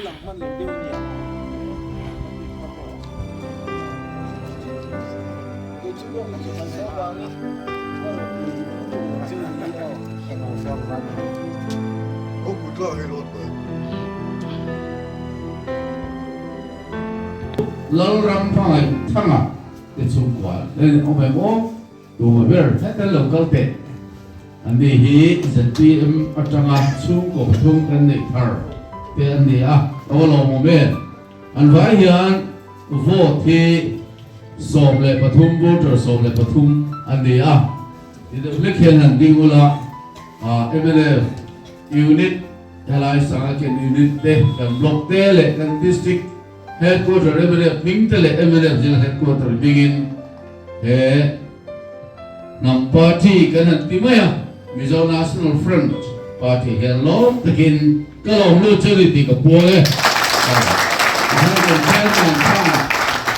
lang man lang din niya. Ito yung nagkakasya bangin. Oh, we got here on that. Lâu rắm phải thăng à để chung quả nên ông phải mua đủ mà biết hết cái lâu câu tệ anh đi hi dân ti em ở trong à chung cổ thung cái này thở thì anh đi à ông lâu mà biết anh phải hiện vô thì sổ lệ bát thung vô trở sổ lệ bát thung anh đi à thì được lịch hiện hành đi vô là MLF unit hay là sang cái unit để cần block để lệ cần district headquarter MLF mingtele MLF jila headquarter bigin he nam party kanan timaya Mizo National Front party he lo takin kalong lo charity ka pole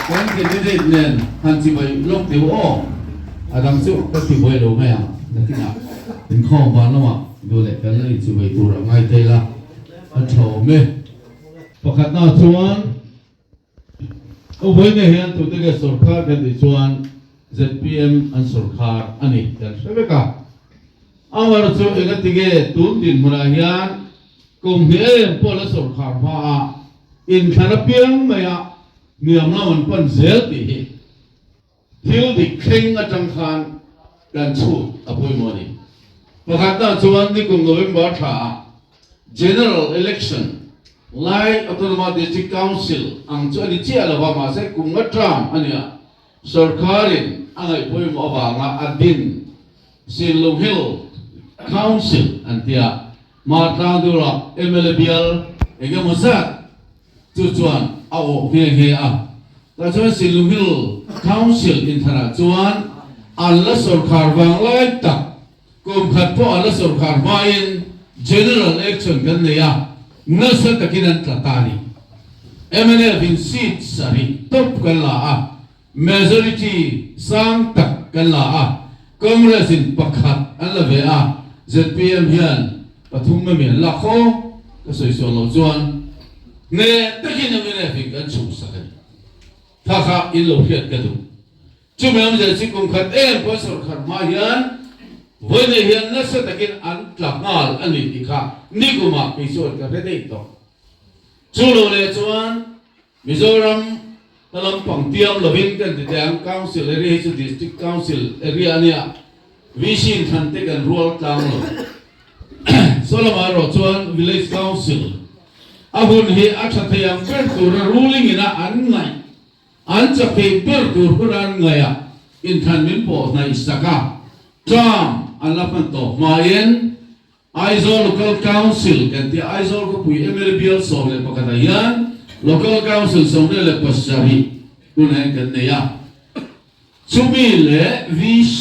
kan candidate nen han si bai lok tiu o adam su ka si bai lo maya nakina tin kho ba no ma do le kan le si bai tu ra ngai te la a tho me pakhat na chuan với này hiện tụi cái sổ khá cái gì chuan ZPM an sổ khá anh ấy chẳng sao biết cả ông ở chỗ cái cái tụi tiền mà hiện cùng hiện bỏ là sổ khá mà in khá là biếng mà ya niềm nó mình vẫn dễ thì thiếu thì khen ở trong khan gần chút ở bên ngoài đi và khác đó chuan đi cùng November trả general election like Autonomous District Council ang chu ani chia la ba ma se kum ngatram ania sarkarin angai poi mo ba nga adin Silong Hill Council antia ma tang du la MLBL ege mo sa chu chuan au he a ta chuan Silong Hill Council in thana chuan alla sarkar wang lai tak kum khat po alla sarkar ma in general election kan ne ya nasa takinan tlatani MNF in seat sari top kala majority sang tak kala Congress in pakhat alave ZPM hian pathum me lakho ka soiso lo chuan ne takin MNF in kan chu sakai thakha in lo hiat ka du chumam je chi kum khat em po sor khat ma hian với này hiện nó sẽ takin an tlak ngal ani ti kha ni kuma pisor ka rede to chulo le chuan Mizoram talam pangtiam lovin kan ti dang council area chu district council area ania vision than te kan rual tang lo solama ro chuan village council abun hi athathayam per tur ruling ina an ngai an chape per tur kuran ngaya in than min po na isaka Trump alapan to mayen Aizawl local council kan ti Aizawl ko pui MLBL som le pakatayan local council som le pasari kunan kan ne ya chumi le VC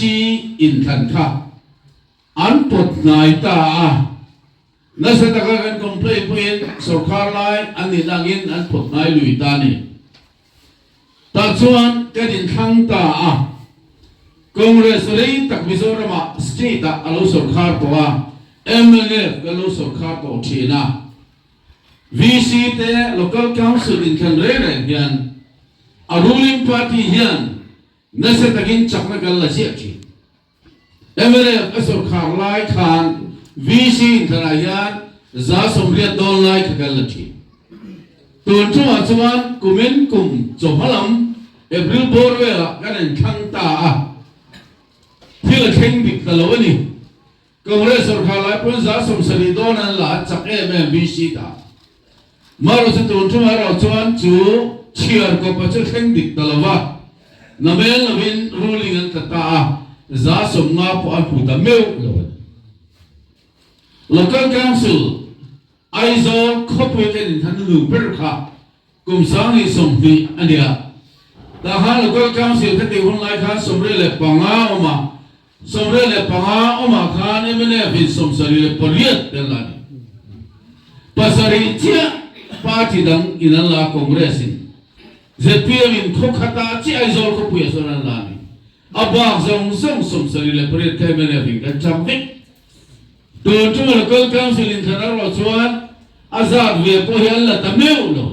in than kha an pot nai ta nasa taka kan complain puin sarkar lai an ni langin an pot nai lui ta ni ta chuan kan in thang ta Congress rei tak Mizoram state alo sarkar to MLF alo sarkar to thina VC te local council in kan re hian a ruling party hian nasa takin chakna kal la chi MLF sarkar lai khan VC in thana hian za somriat don lai kal la chi tun chu chuan kumin kum chomalam April borwela kan thang ta Hila keng dik talo ni Congress sarkar lai pun za som sari donan la chak VC ta maro se tun chu maro chuan chu chiar ko pa chu keng dik talowa namel navin ruling an ta za som nga po an pu ta meu local council Aizawl khopwe ken than lu per kha kum sang ni som hi ania ta ha local council ka ti hun lai kha somre le panga oma somre le panga oma khan MNF in som sari le poliat telani pasari chia party dang inan la Congress in ZPM in khokhata chi Aizawl ko puya sonan lani abang zong zong som sari le poliat ka MNF in kan chamvik to local council in thana ro chuan azad về po hiền là tameu lo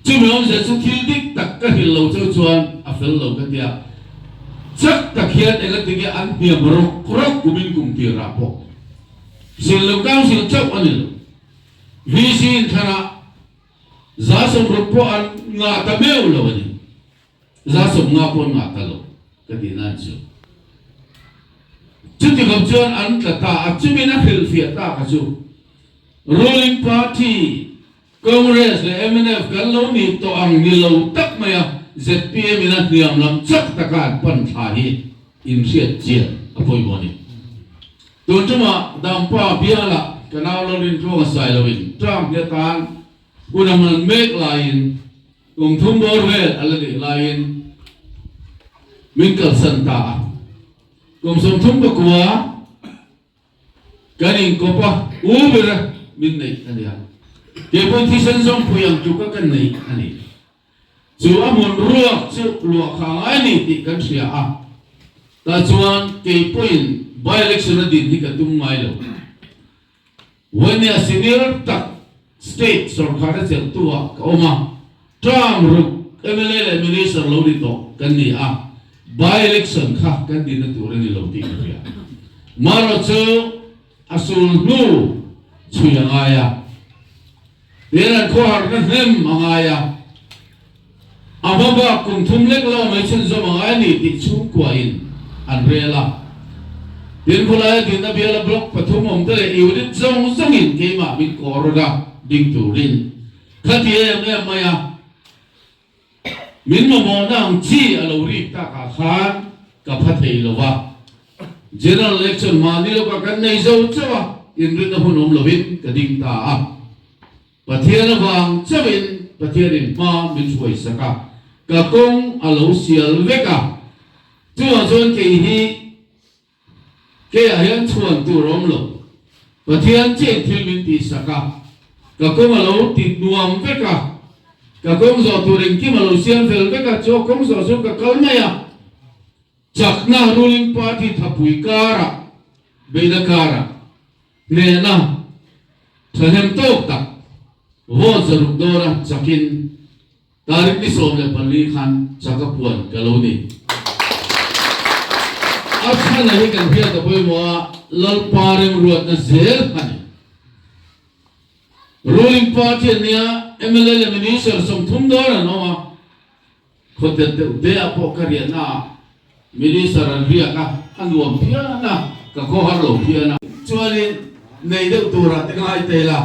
chú mình sẽ chú thiếu đích tất cả hiểu lâu cho chuan à phải lâu cái dia chắc tất hiền cái tiếng anh hiền rốc rốc của mình cùng tiền ra po xin lâu cao xin chấp anh lo vì xin thà giá sum rốc po anh ngã tameu lo anh giá sum ngã po ngã ta lo cái tiếng anh chú chú thì gặp chuan anh cả ta chú mình hiểu phiền ta cả chú ruling party Congress le MNF kan lo ni to ang nilo tak maya ZPM ina niam lam chak takan pan tha hi in riat chia apoi boni tun chuma dampa biala kana lo rin tro sai lo in tram ya tan unaman make line kum thum bor vel alagi line minkal santa kum som thum ba kwa kaning kopa ubera min nei ania ke politician zong puyang chu ka kan nei ani chu amun ruak chu luak khang ai ni ti kan ria a ta chuan ke point by election din hi ka tum mai lo when a senior tak state sarkar chel tua ka oma tram ru MLA le minister lo di to kan ni a by election kha kan din na tur ni lo ti ka ria maro chu asul nu chuyang aya Dia kuar na hem angaya. Ababa kung tumlek lo may chen zo mga ni ti chung kuain Andrela. Din kulay din na biala blok patumom dale iulit zong zongin kay ma bin koroda ding turin. Katiye maya min mo nang chi alori ta ka khan ka phatei lowa. General election manilo ka kan nei zo chawa in na hunom lovin ka ding ta a. Pathian vang chabin pathianin ma min suai saka ka kong alo sial veka chuan chuan ke hi ke ayan chuan tu rom lo pathian che thil min ti saka ka kong alo ti nuam veka ka kong zo tu ring kim alo sial vel veka cho kong zo so ka kalmaya chakna ruling party thapui kara beina kara ne na thahem tok tak vô zaruk dora chakin tarik ni som le panli khan chakapuan kaloni aphan hi kan phia ta poi mo lal parem ruat na zel khani ruling party nia MLA le minister som thum dora no ma khote de apo karia na minister an ria ka anwam phia na ka ko har lo phia na chuani nei de tura te ngai te la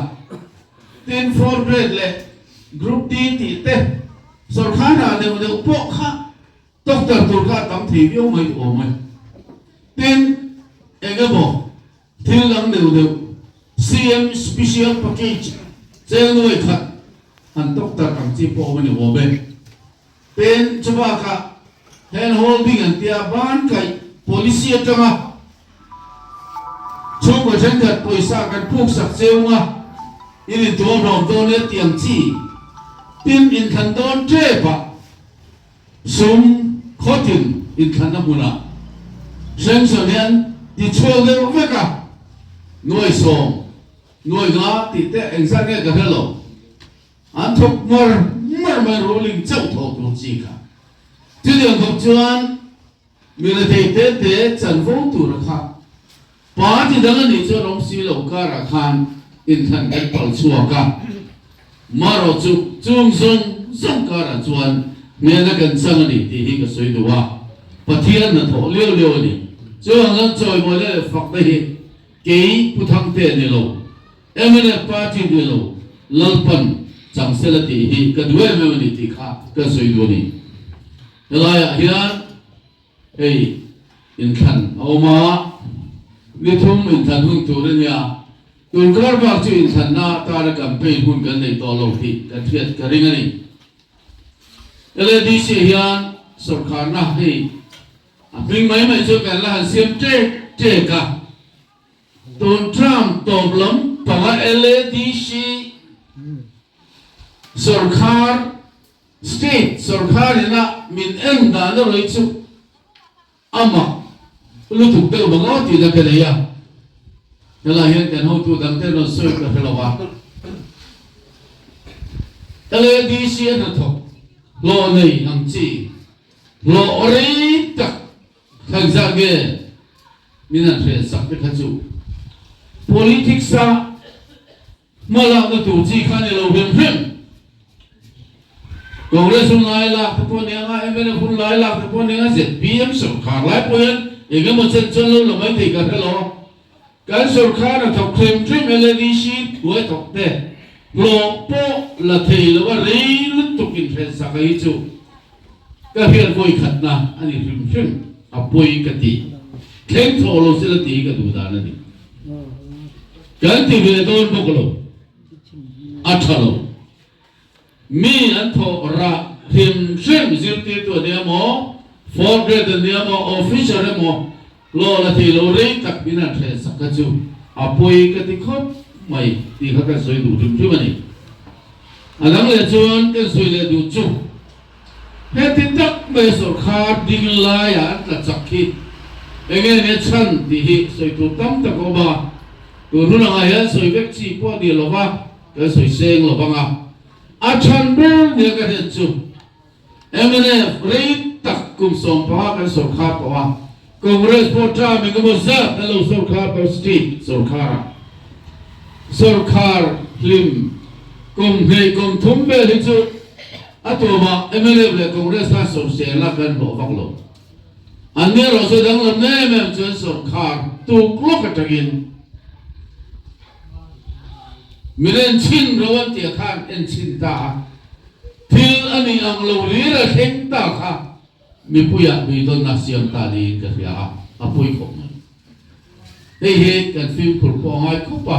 tin for grade le group D ti te sarkar na de de po kha doctor tur kha tam thi yo mai o mai tin egabo thil lang de CM special package cheng noi kha an doctor kam chi po mani o be tin chuba kha hand holding an tia ban kai policy atanga chung ko chen gat poisa kan phuk sak cheunga ini tuan rom tuan le tiang chi tin in khan don trepa sum khotin in khan amuna sen sonian di chol le veka noi som noi nga ti te engsa ke ga hello an thok mar rolling chau tho tu chi ka ti le ngop chuan mi le te chan vo tu ra kha pa ti dang ni cho rom si lo ka ra khan in than cái tàu chùa cả maro chu chung zong cả là chuan nghe nó cần sang đi thì hi cái suy đồ à pathian nó thổ liêu đi chu hàng nó chơi mỗi lần phật đây cái pu thăng tiền này lo MNF party này lo lalpan chẳng sẽ là thì hi cái đuôi mình đi thì khác cái suy đồ này lại hiền hey in than oma ni thum in than hung tu rồi nha tuần cơ bạc chuyện thành na ta đã campaign hun cái này to lâu thì cái thiệt cái riêng này LDC hiền sarkar na hi mình mấy chỗ cái là xiêm chế cả tuần Trump tôm lắm bằng LDC sarkar state sarkar na min em đã nó lấy chút ama lu thuộc đâu bằng ngó thì là cái này à là hiện cái hậu tu đăng thế nó sôi cái phải là wa là đi xuyên nó thôi lo này ang chi lo ori tak khang za ge mina tre sak cái khachu politics sa mala nó tu chi khan lo hem hem Congress un lai la ta pon nga MNF un lai la ta pon nga ZPM sarkar lai poyan ega mo chen chen lo mai thei ka lo kan sarkar na thok khem trim LDC tuai thok te lo po la thei lo wa rein tu kin phen sa kai chu ka hian koi khat na ani rim rim apoi ka ti khem tho lo se la ti ka du da na ni kan ti ve don bok lo athalo mi an tho ra him shem zil ti tu ne mo for grade ne mo officer mo lo la thi lo re tak bina the sakachu apoi ka ti khop mai ti kha ka soi du dim chu mani anang le chuan ke soi le du chu he ti tak me so kha ding la ya ta chakhi enge ne chan ti hi soi tu tam ta ko ba tu nu na ya soi vek chi po di lo ba ka soi seng lo ba nga a chan bur ne ka he chu emene re tak kum som pa ka so kha pa wa Congress pota mi ko za hello sarkar pa state sarkar lim kum hei kum thumbe hi chu atoma MLA le Congress la so se la kan bo bak lo anne ro so dang lam ne mem chu sarkar tu klo ka tagin milen chin rowan ti khan en chin ta thil ani ang lo ri ra theng ta kha mi puya mi don na siam ta li ka ya apoi ko hei hei kan film kur po ngai ko pa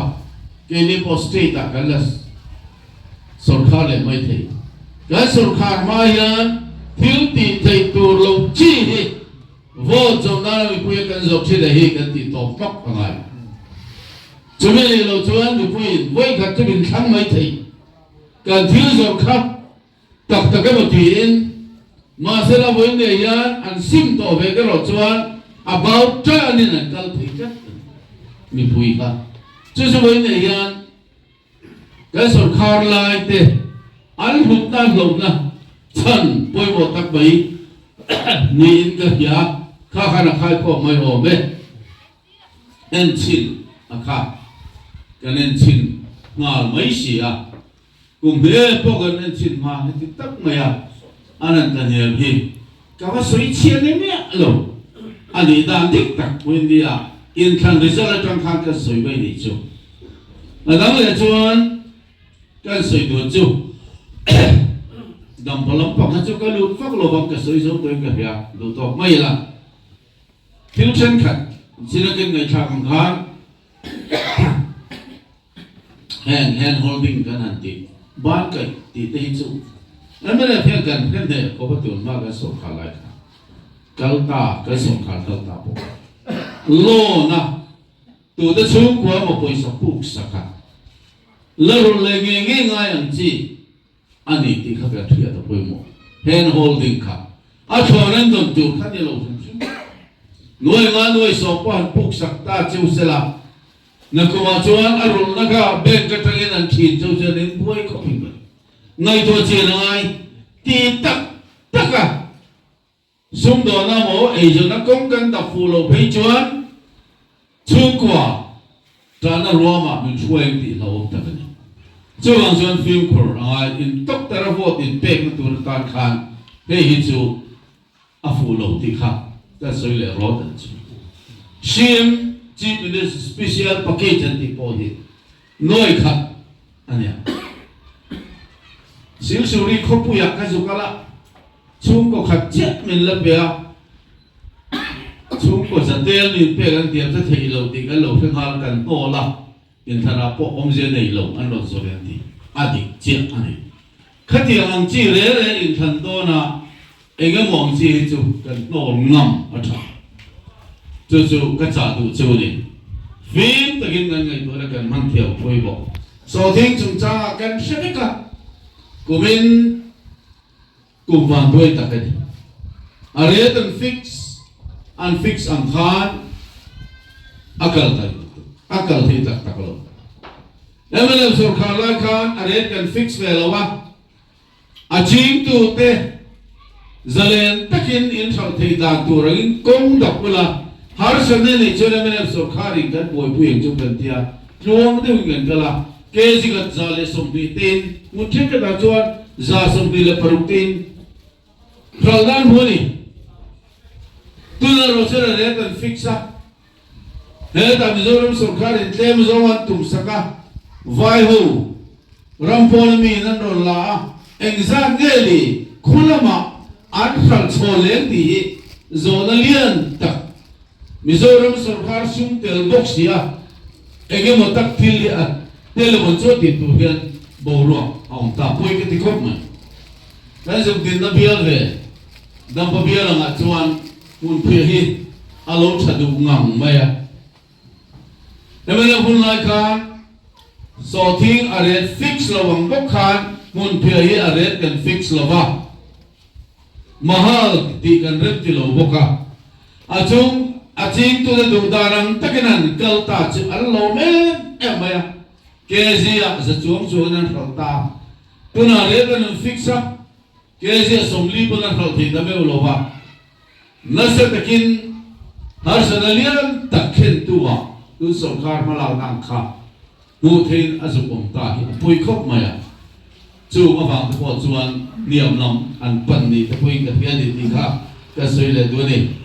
ke ni po state ta kan las sarkar le mai thei ka sarkar ma yan thil ti thei tur lo chi hi vo jom na mi puya kan zok chi le hi kan ti to kap ngai chumi le lo chuan mi puya voi khat chu bin thang mai thei kan thil sarkar tak tak ka ti in mà sẽ là vấn đề yan an sim to về cái rồi chuan about cha nên là kal thei chắc mi pui ka chứ sao vấn đề yan cái sarkar lai te an hut ta lo na chan poi bo tak bai ni in ka ya kha kha na khai ko mai ho me en chin a kha kan en chin ngal mai si a kum he po kan en chin ma ti tak mai a anan ta ne hi ka wa soi chien ne me lo ani dan dik tak wen dia in kan result tang khan ka soi bai ni chu na dang le chuan kan soi du chu dam palam pa ka chu ka lu fak lo bang ka soi zo ko ka ya du to mai la thil chen khat sina ken ngai tha khang khan hand holding kan an ti ban kai ti te hi chu Ame le phiền gần phiền để có bắt tuần mà cái sổ khá lại cả, câu ta cái sổ khá câu ta bộ, lo na, tụi ta xuống qua một buổi sập bục sạc cả, lỡ rồi nghe ngay anh chị, anh ấy thì khác cái chuyện đó buổi mò, hand holding cả, cho nên đồng chủ khác như lâu nuôi sổ qua bục sạc ta chiếu xe la, nè cô mà chuan rồi nè cả bên cái thằng anh chị chiếu xe đến buổi không bình thường. Ngay thôi chuyện này thì tất cả xung đột nó mổ ấy rồi nó công cần tập phụ lộ phê chuẩn chung quả trả nó rùa mà mình chuối thì lâu tất cả chú bằng chuyện phim của ai in tốc ta ra vô in bẹc nó tụi nó tan khan thế hiện chú phụ lộ thì khác ta soi lệ rõ tận chú xiêm chỉเป็น special package thì bỏ đi nói khác anh em siêu siêu đi không bùi cái gì cả là chúng có khát chết mình là bia chúng có rất tiền mình bia cái tiền sẽ thấy lâu thì cái lâu thứ hai cái to là hiện tại là bộ ông già này lâu anh nói số tiền thì đi chết anh ấy cái tiền anh chỉ lấy hiện tại to na cái mong chỉ chú cái to ngầm ở trong chú cái giá đủ chú đi phim tất nhiên cái đó là cái mang theo quay bộ sau khi chúng ta cái sẽ cái của mình cùng vào đuôi ta cái này, từng fix, unfix ang khan, akal tayo, akal thi tak tak lo MLM sarkar lai khan arrange kan fix ve lawa aching tu te zalen takin in thal thei da tu rangin kong dak pula har sanne ni chone MLM sarkar ing kan boy pu eng chung kan tia luang de ngan kala ke jigat zale sombi tin muthik ka da chuan za sombi le parutin Raldan Honi Tuna Rosera Retan Fixa Heta Mizoram Sarkar in Tem Zowan Tum Saka Vaihu Ramponami Nandola Exactly Kulama Anfal Solen Di Zonalian Tak Mizoram Sarkar Sum Tel Boxia Egemotak Tilia Telefon Choti Tuhian Bolo Aung Ta Pui Ketikopman Kanzum Din Nabialve Dan pabialang at suwan mun pihi alo chadu ngang maya Namanya pun laikan sorting aret fix lawang bokhan mun pihi aret kan fix lawa mahal di kan rep di law boka acing tu na dudarang takinan kalta chi allo men maya kezia sa chuang chuanan kalta tuna aret kan fixa Kesi assembly pun nak kalau tidak meulova, nasi takin harus nalian takin tua, tu sarkar malah nangka, mutin asupom tahi, pui kop maya, cu mafang tu kuat cuan niam nam an pan ni, tapi ingat dia ni tiga, kasih le dua ni.